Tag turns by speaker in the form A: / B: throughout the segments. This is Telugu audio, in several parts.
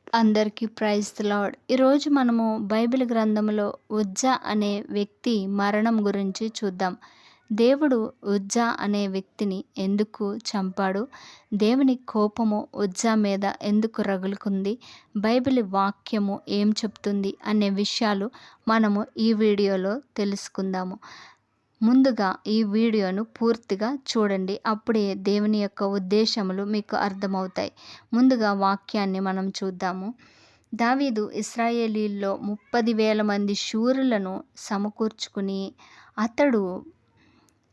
A: అందరికీ ప్రైజ్ ది లార్డ్. ఈరోజు మనము బైబిల్ గ్రంథంలో ఉజ్జా అనే వ్యక్తి మరణం గురించి చూద్దాం. దేవుడు ఉజ్జా అనే వ్యక్తిని ఎందుకు చంపాడు? దేవుని కోపము ఉజ్జా మీద ఎందుకు రగులుకుంది? బైబిల్ వాక్యము ఏం చెప్తుంది అనే విషయాలు మనము ఈ వీడియోలో తెలుసుకుందాము. ముందుగా ఈ వీడియోను పూర్తిగా చూడండి. అప్పుడే దేవుని యొక్క ఉద్దేశములు మీకు అర్థమవుతాయి. ముందుగా వాక్యాన్ని మనం చూద్దాము. దావీదు ఇశ్రాయేలీల్లో 30,000 మంది శూరులను సమకూర్చుకుని అతడు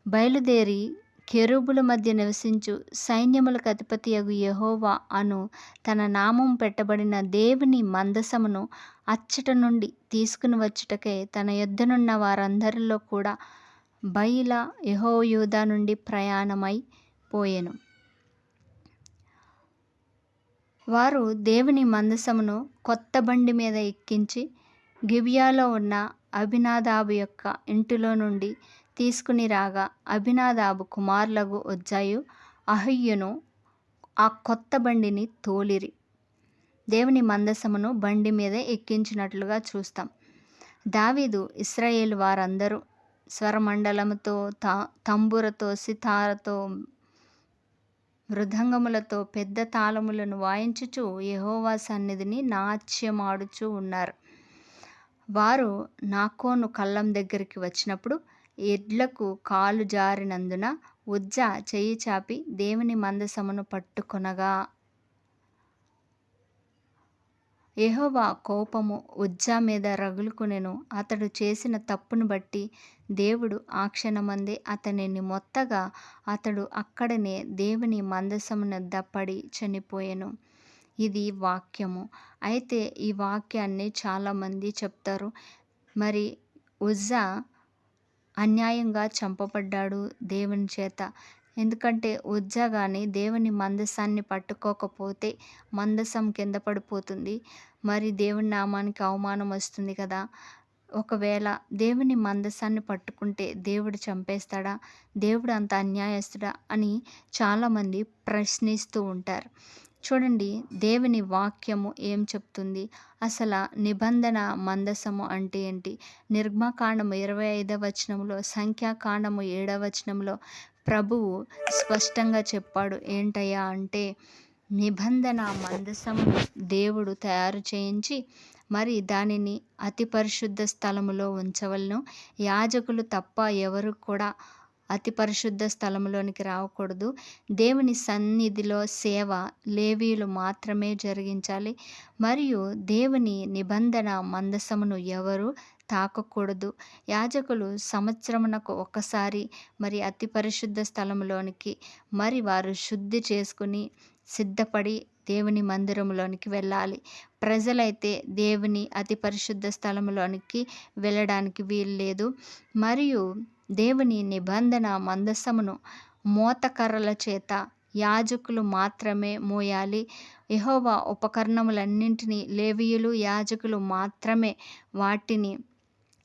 A: బయలుదేరి కెరూబుల మధ్య నివసించు సైన్యములకు అధిపతియగు యెహోవా అను తన నామం పెట్టబడిన దేవుని మందసమును అచ్చట నుండి తీసుకుని వచ్చుటకై తన యొద్దనున్న వారందరిలో కూడా బయల యెహోయూదా నుండి ప్రయాణమై పోయెను. వారు దేవుని మందసమును కొత్త బండి మీద ఎక్కించి గిబియాలో ఉన్న అబీనాదాబు యొక్క ఇంటిలో నుండి తీసుకుని రాగా, అబీనాదాబు కుమారులగు ఉజ్జాయు అహీయును ఆ కొత్త బండిని తోలిరి. దేవుని మందసమును బండి మీద ఎక్కించినట్లుగా చూస్తాం. దావీదు ఇశ్రాయేలు వారందరూ స్వరమండలముతో, తంబురతో, సితారతో, మృదంగములతో, పెద్ద తాళములను వాయించుచు యెహోవా సన్నిధిని నాట్యమాడుచూ ఉన్నారు. వారు నాకోను కళ్ళం దగ్గరికి వచ్చినప్పుడు ఎడ్లకు కాలు జారినందున ఉజ్జా చెయ్యి చాపి దేవుని మందసమును పట్టుకొనగా, యెహోవా కోపము ఉజ్జా మీద రగులుకొనెను. అతడు చేసిన తప్పును బట్టి దేవుడు ఆ క్షణమందే అతనిని మొత్తగా అతడు అక్కడనే దేవుని మందసమునొద్ద పడి చనిపోయెను. ఇది వాక్యము. అయితే ఈ వాక్యాన్ని చాలామంది చెప్తారు, మరి ఉజ్జా అన్యాయంగా చంపబడ్డాడు దేవుని చేత. ఎందుకంటే ఉజ్జా కానీ దేవుని మందసాన్ని పట్టుకోకపోతే మందసం కింద పడిపోతుంది, మరి దేవుని నామానికి అవమానం వస్తుంది కదా. ఒకవేళ దేవుని మందసాన్ని పట్టుకుంటే దేవుడు చంపేస్తాడా? దేవుడు అంత అన్యాయస్తుడా అని చాలామంది ప్రశ్నిస్తూ ఉంటారు. చూడండి, దేవుని వాక్యము ఏం చెప్తుంది? అసలు నిబంధన మందసము అంటే ఏంటి? నిర్గమకాండము 25వ వచనంలో, సంఖ్యాకాండము 7వ వచనంలో ప్రభువు స్పష్టంగా చెప్పాడు. ఏంటయ్యా అంటే, నిబంధన మందసమును దేవుడు తయారు చేయించి మరి దానిని అతి పరిశుద్ధ స్థలములో ఉంచవలను. యాజకులు తప్ప ఎవరు కూడా అతి పరిశుద్ధ స్థలంలోనికి రాకూడదు. దేవుని సన్నిధిలో సేవ లేవీయులు మాత్రమే జరిగించాలి. మరియు దేవుని నిబంధన మందసమును ఎవరు తాకకూడదు. యాజకులు సంవత్సరమునకు ఒక్కసారి మరి అతి పరిశుద్ధ స్థలంలోనికి మరి వారు శుద్ధి చేసుకుని సిద్ధపడి దేవుని మందిరంలోనికి వెళ్ళాలి. ప్రజలైతే దేవుని అతి పరిశుద్ధ స్థలంలోనికి వెళ్ళడానికి వీలు లేదు. మరియు దేవుని నిబంధన మందసమును మోతకర్రల చేత యాజకులు మాత్రమే మోయాలి. యెహోవా ఉపకరణములన్నింటినీ లేవీయులు, యాజకులు మాత్రమే వాటిని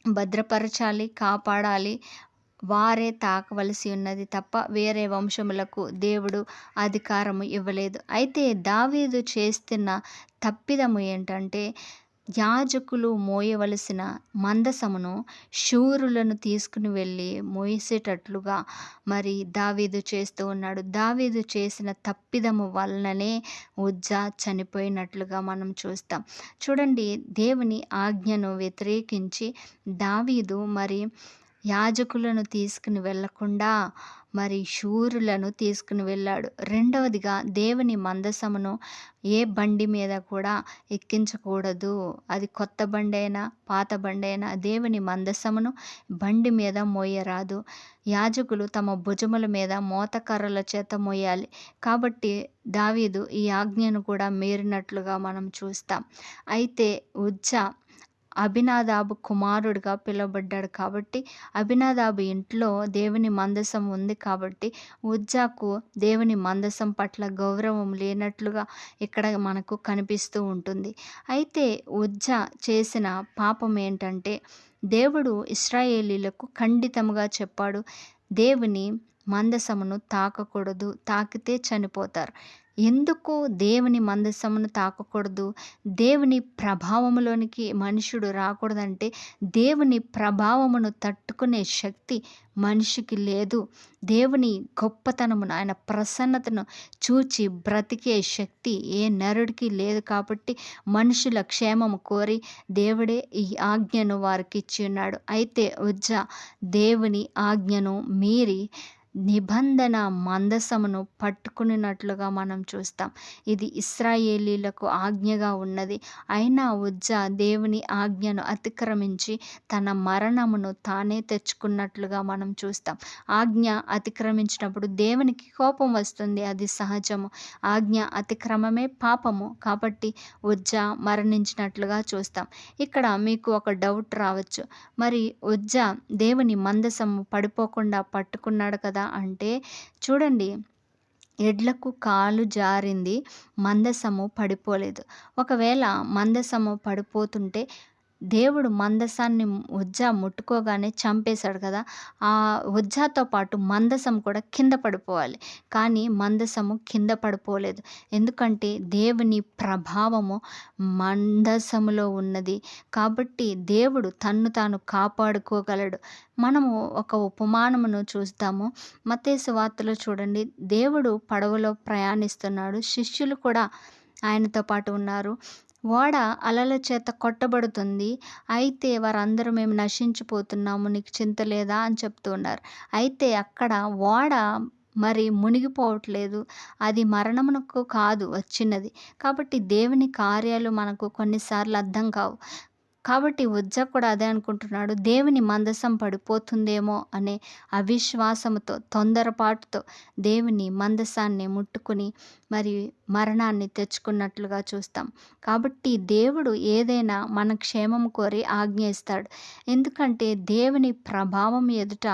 A: భద్రపరచాలి, కాపాడాలి. వారే తాకవలసి ఉన్నది తప్ప వేరే వంశములకు దేవుడు అధికారము ఇవ్వలేదు. అయితే దావీదు చేస్తున్న తప్పిదము ఏంటంటే, యాజకులు మోయవలసిన మందసమును శూరులను తీసుకుని వెళ్ళి మోసేటట్లుగా మరి దావీదు చేస్తూ ఉన్నాడు. దావీదు చేసిన తప్పిదము వలననే ఉజ్జా చనిపోయినట్లుగా మనం చూస్తాం. చూడండి, దేవుని ఆజ్ఞను వ్యతిరేకించి దావీదు మరి యాజకులను తీసుకుని వెళ్ళకుండా మరి శూరులను తీసుకుని వెళ్ళాడు. రెండవదిగా, దేవుని మందసమును ఏ బండి మీద కూడా ఎక్కించకూడదు. అది కొత్త బండి అయినా పాత బండి అయినా దేవుని మందసమును బండి మీద మోయరాదు. యాజకులు తమ భుజముల మీద మోతకర్రల చేత మోయాలి. కాబట్టి దావీదు ఈ ఆజ్ఞను కూడా మీరినట్లుగా మనం చూస్తాం. అయితే ఉజ్జా అబీనాదాబు కుమారుడిగా పిలువబడ్డాడు కాబట్టి, అబీనాదాబు ఇంట్లో దేవుని మందసం ఉంది కాబట్టి ఉజ్జాకు దేవుని మందసం పట్ల గౌరవం లేనట్లుగా ఇక్కడ మనకు కనిపిస్తూ ఉంటుంది. అయితే ఉజ్జా చేసిన పాపం ఏంటంటే, దేవుడు ఇశ్రాయేలీలకు ఖండితముగా చెప్పాడు, దేవుని మందసమును తాకకూడదు, తాకితే చనిపోతారు. ఎందుకు దేవుని మందసమును తాకకూడదు? దేవుని ప్రభావములోనికి మనుషుడు రాకూడదంటే, దేవుని ప్రభావమును తట్టుకునే శక్తి మనిషికి లేదు. దేవుని గొప్పతనమును, ఆయన ప్రసన్నతను చూచి బ్రతికే శక్తి ఏ నరుడికి లేదు. కాబట్టి మనుషుల క్షేమము కోరి దేవుడే ఈ ఆజ్ఞను వారికిచ్చి ఉన్నాడు. అయితే ఉజ్జా దేవుని ఆజ్ఞను మీరి నిబంధన మందసమును పట్టుకునినట్లుగా మనం చూస్తాం. ఇది ఇశ్రాయేలీలకు ఆజ్ఞగా ఉన్నది. అయినా ఉజ్జా దేవుని ఆజ్ఞను అతిక్రమించి తన మరణమును తానే తెచ్చుకున్నట్లుగా మనం చూస్తాం. ఆజ్ఞ అతిక్రమించినప్పుడు దేవునికి కోపం వస్తుంది, అది సహజము. ఆజ్ఞ అతిక్రమమే పాపము. కాబట్టి ఉజ్జా మరణించినట్లుగా చూస్తాం. ఇక్కడ మీకు ఒక డౌట్ రావచ్చు, మరి ఉజ్జా దేవుని మందసము పడిపోకుండా పట్టుకున్నాడు కదా అంటే, చూడండి, ఎడ్లకు కాలు జారింది, మందసము పడిపోలేదు. ఒకవేళ మందసము పడిపోతుంటే దేవుడు మందసాన్ని ఉజ్జా ముట్టుకోగానే చంపేశాడు కదా! ఆ ఉజ్జాతో పాటు మందసం కూడా కింద పడిపోవాలి. కానీ మందసము కింద పడిపోలేదు. ఎందుకంటే దేవుని ప్రభావము మందసములో ఉన్నది. కాబట్టి దేవుడు తన్ను తాను కాపాడుకోగలడు. మనము ఒక ఉపమానమును చూస్తాము. మత్తయి సువార్తలో చూడండి, దేవుడు పడవలో ప్రయాణిస్తున్నాడు. శిష్యులు కూడా ఆయనతో పాటు ఉన్నారు. ఓడ అలల చేత కొట్టబడుతుంది. అయితే వారందరూ మేము నశించిపోతున్నాము, నీకు చింత లేదా అని చెప్తూ ఉన్నారు. అయితే అక్కడ ఓడ మరి మునిగిపోవట్లేదు. అది మరణమునకు కాదు వచ్చినది. కాబట్టి దేవుని కార్యాలు మనకు కొన్నిసార్లు అర్థం కావు. కాబట్టి ఉజ్జా కూడా అదే అనుకుంటున్నాడు, దేవుని మందసం పడిపోతుందేమో అనే అవిశ్వాసముతో, తొందరపాటుతో దేవుని మందసాన్ని ముట్టుకుని మరి మరణాన్ని తెచ్చుకున్నట్లుగా చూస్తాం. కాబట్టి దేవుడు ఏదైనా మన క్షేమం కోరి ఆజ్ఞ ఇస్తాడు. ఎందుకంటే దేవుని ప్రభావం ఎదుట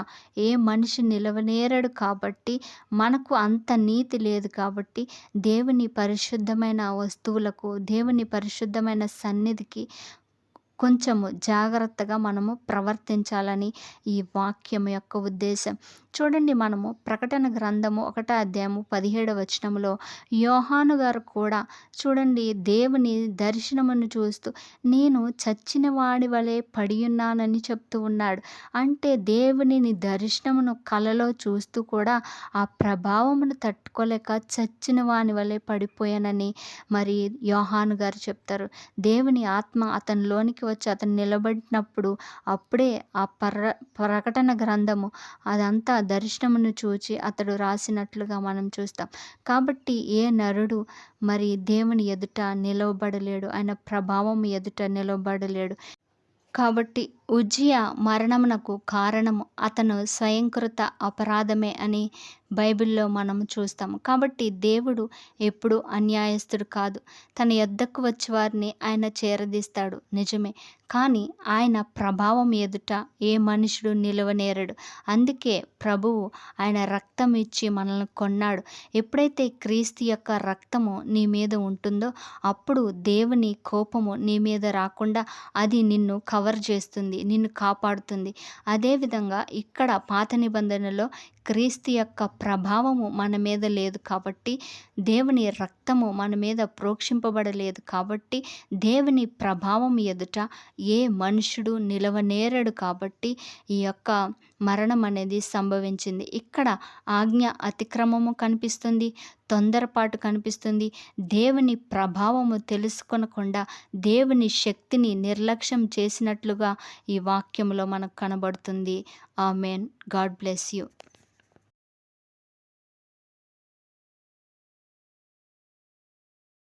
A: ఏ మనిషి నిలవనేరడు. కాబట్టి మనకు అంత నీతి లేదు. కాబట్టి దేవుని పరిశుద్ధమైన వస్తువులకు, దేవుని పరిశుద్ధమైన సన్నిధికి కొంచెము జాగ్రత్తగా మనము ప్రవర్తించాలని ఈ వాక్యం యొక్క ఉద్దేశం. చూడండి, మనము ప్రకటన గ్రంథము 1వ అధ్యాయము 17వ వచనములో యోహాను గారు కూడా చూడండి, దేవుని దర్శనమును చూస్తూ నేను చచ్చిన వాడి వలె పడియున్నానని చెప్తూ ఉన్నాడు. అంటే దేవుని దర్శనమును కలలో చూస్తూ కూడా ఆ ప్రభావమును తట్టుకోలేక చచ్చిన వాని వలె పడిపోయానని మరి యోహాను గారు చెప్తారు. దేవుని ఆత్మ అతనిలోనికి వచ్చి అతను నిలబడినప్పుడు అప్పుడే ఆ ప్రకటన గ్రంథము అదంతా దర్శనమును చూచి అతడు రాసినట్లుగా మనం చూస్తాం. కాబట్టి ఏ నరుడు మరి దేవుని ఎదుట నిలవబడలేడు, ఆయన ప్రభావం ఎదుట నిలవబడలేడు. కాబట్టి ఉజ్జియా మరణమునకు కారణము అతను స్వయంకృత అపరాధమే అని బైబిల్లో మనం చూస్తాము. కాబట్టి దేవుడు ఎప్పుడు అన్యాయస్తుడు కాదు. తన యొద్దకు వచ్చే వారిని ఆయన చేరదీస్తాడు, నిజమే. కానీ ఆయన ప్రభావం ఎదుట ఏ మనుషుడు నిలవనేరడు. అందుకే ప్రభువు ఆయన రక్తం ఇచ్చి మనల్ని కొన్నాడు. ఎప్పుడైతే క్రీస్తు యొక్క రక్తము నీ మీద ఉంటుందో అప్పుడు దేవుని కోపము నీ మీద రాకుండా అది నిన్ను కవర్ చేస్తుంది, నిన్ను కాపాడుతుంది. అదేవిధంగా ఇక్కడ పాత నిబంధనలో క్రీస్తు యొక్క ప్రభావము మన మీద లేదు. కాబట్టి దేవుని రక్తము మన మీద ప్రోక్షింపబడలేదు. కాబట్టి దేవుని ప్రభావం ఎదుట ఏ మనుషుడు నిలవనేరడు. కాబట్టి ఈ యొక్క మరణం అనేది సంభవించింది. ఇక్కడ ఆజ్ఞ అతిక్రమము కనిపిస్తుంది, తొందరపాటు కనిపిస్తుంది. దేవుని ప్రభావము తెలుసుకొనకుండా దేవుని శక్తిని నిర్లక్ష్యం చేసినట్లుగా ఈ వాక్యంలో మనకు కనబడుతుంది. ఆమేన్. God bless you.